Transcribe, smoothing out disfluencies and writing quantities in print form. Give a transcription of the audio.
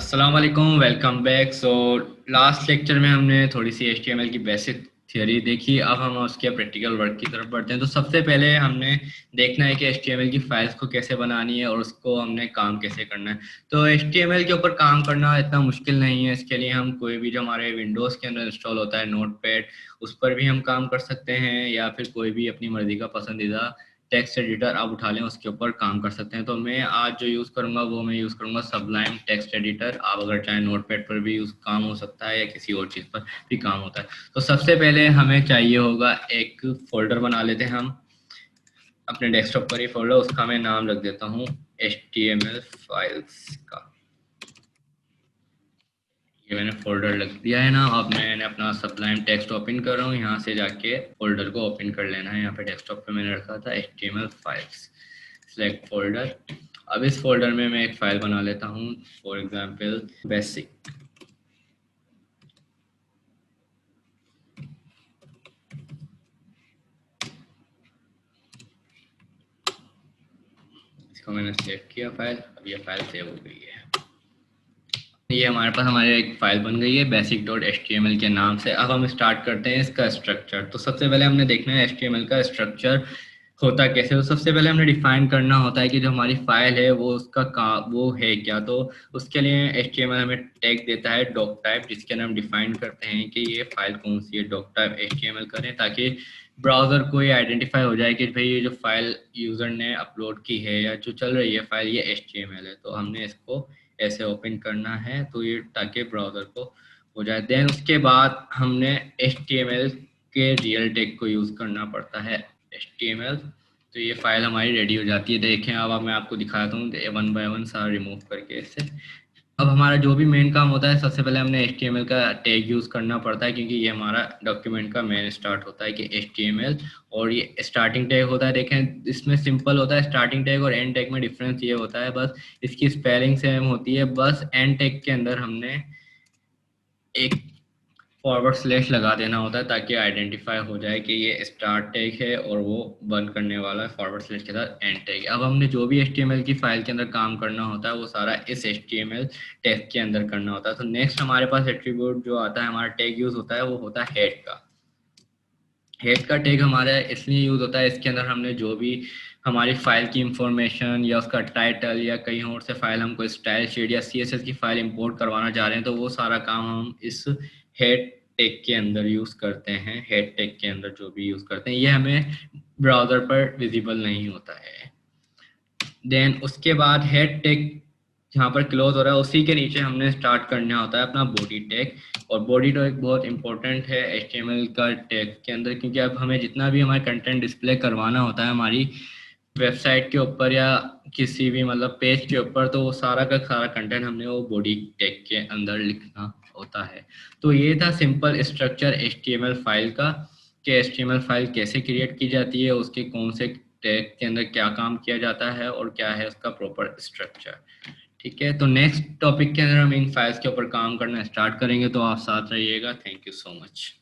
अस्सलाम वालेकुम, welcome back. Last lecture में हमने थोड़ी सी HTML की बेसिक थियोरी देखी। अब हम उसके प्रैक्टिकल वर्क की तरफ बढ़ते हैं। तो सबसे पहले हमने देखना है कि HTML की फाइल्स को कैसे बनानी है और उसको हमने काम कैसे करना है। तो HTML के ऊपर काम करना इतना मुश्किल नहीं है। इसके लिए हम कोई भी जो हमारे विंडोज़ के अंदर इंस्टॉल होता है नोटपैड, उस पर भी हम काम कर सकते हैं, या फिर कोई भी अपनी मर्जी का पसंदीदा टेक्स्ट एडिटर आप उठा लें, उसके ऊपर काम कर सकते हैं। तो मैं आज जो यूज़ करूंगा वो मैं यूज़ करूंगा सबलाइम टेक्स्ट एडिटर। आप अगर चाहें नोटपैड पर भी यूज़ काम हो सकता है या किसी और चीज़ पर भी काम होता है। तो सबसे पहले हमें चाहिए होगा एक फोल्डर बना लेते हैं हम अपने डेस्कटॉप पर ही फोल्डर, उसका मैं नाम रख देता हूँ HTML फाइल्स का। ये मैंने फोल्डर लग दिया है ना। अब मैंने अपना सबलाइम टेक्स्ट ओपन कर रहा हूँ, यहाँ से जाके फोल्डर को ओपन कर लेना है। यहाँ पे डेस्कटॉप पे मैंने रखा था HTML फाइल्स, सिलेक्ट फोल्डर। अब इस फोल्डर में मैं एक फाइल बना लेता हूँ, फॉर एग्जांपल बेसिक। इसको मैंने सेव किया फाइल, अब ये फाइल सेव हो गई है। ये हमारे पास हमारी एक फाइल बन गई है basic.html के नाम से। अब हम स्टार्ट करते हैं इसका स्ट्रक्चर। तो सबसे पहले हमने देखना है HTML का स्ट्रक्चर होता कैसे। तो सबसे पहले हमने डिफाइन करना होता है कि जो हमारी फाइल है वो उसका वो है क्या। तो उसके लिए HTML हमें टैग देता है डॉक टाइप, जिसके अंदर हम डिफाइन करते हैं कि ये फाइल कौन सी है। डॉक टाइप HTML करें ताकि ब्राउज़र को ये आइडेंटिफाई हो जाए कि भाई ये जो फाइल यूज़र ने अपलोड की है या जो चल रही है फाइल, ये HTML है। तो हमने इसको ऐसे ओपन करना है तो ये ताकि ब्राउज़र को हो जाए। देन उसके बाद हमने HTML के रियल टैग को यूज़ करना पड़ता है HTML। तो ये फाइल हमारी रेडी हो जाती है। देखें अब मैं आपको दिखाता हूँ वन बाय वन सारा रिमूव करके इससे। अब हमारा जो भी मेन काम होता है, सबसे पहले हमने HTML का टैग यूज़ करना पड़ता है, क्योंकि ये हमारा डॉक्यूमेंट का मेन स्टार्ट होता है कि HTML। और ये स्टार्टिंग टैग होता है। देखें इसमें सिंपल होता है, स्टार्टिंग टैग और एंड टैग में डिफरेंस ये होता है बस इसकी स्पेलिंग सेम होती है। बस एंड टैग के अंदर हमने एक फॉरवर्ड स्लैश लगा देना होता है ताकि आइडेंटिफाई हो जाए कि ये स्टार्ट टैग है और वो बंद करने वाला है फॉरवर्ड स्लैश के साथ एंड टैग। अब हमने जो भी HTML की फाइल के अंदर काम करना होता है वो सारा इस HTML टैग के अंदर करना होता है। तो नेक्स्ट हमारे पास एट्रीब्यूट जो आता है, हमारा टैग यूज होता है, वो होता है हेड का। हेड का टैग हमारा इसलिए यूज होता है, इसके अंदर हमने जो भी हमारी फाइल की इंफॉर्मेशन या उसका टाइटल या कहीं और से फाइल, हम कोई स्टाइल शीट या CSS की फाइल इंपोर्ट करवाना चाह रहे हैं, तो वो सारा काम हम इस हेड टैग के अंदर यूज करते हैं। हेड टैग के अंदर जो भी यूज करते हैं ये हमें ब्राउजर पर विजिबल नहीं होता है। देन उसके बाद हेड टैग जहाँ पर क्लोज हो रहा है उसी के नीचे हमने स्टार्ट करना होता है अपना बॉडी टैग। और बॉडी टैग बहुत इंपॉर्टेंट है HTML का टैग के अंदर, क्योंकि अब हमें जितना भी हमारा कंटेंट डिस्प्ले करवाना होता है हमारी वेबसाइट के ऊपर या किसी भी मतलब पेज के ऊपर, तो वो सारा का सारा कंटेंट हमने वो बॉडी टैग के अंदर लिखना होता है। तो ये था सिंपल स्ट्रक्चर HTML फाइल का कि HTML फाइल कैसे क्रिएट की जाती है, उसके कौन से टैग के अंदर क्या काम किया जाता है और क्या है उसका प्रॉपर स्ट्रक्चर। ठीक है, तो नेक्स्ट टॉपिक के अंदर हम इन फाइल्स के ऊपर काम करना स्टार्ट करेंगे, तो आप साथ रहिएगा। Thank you so much.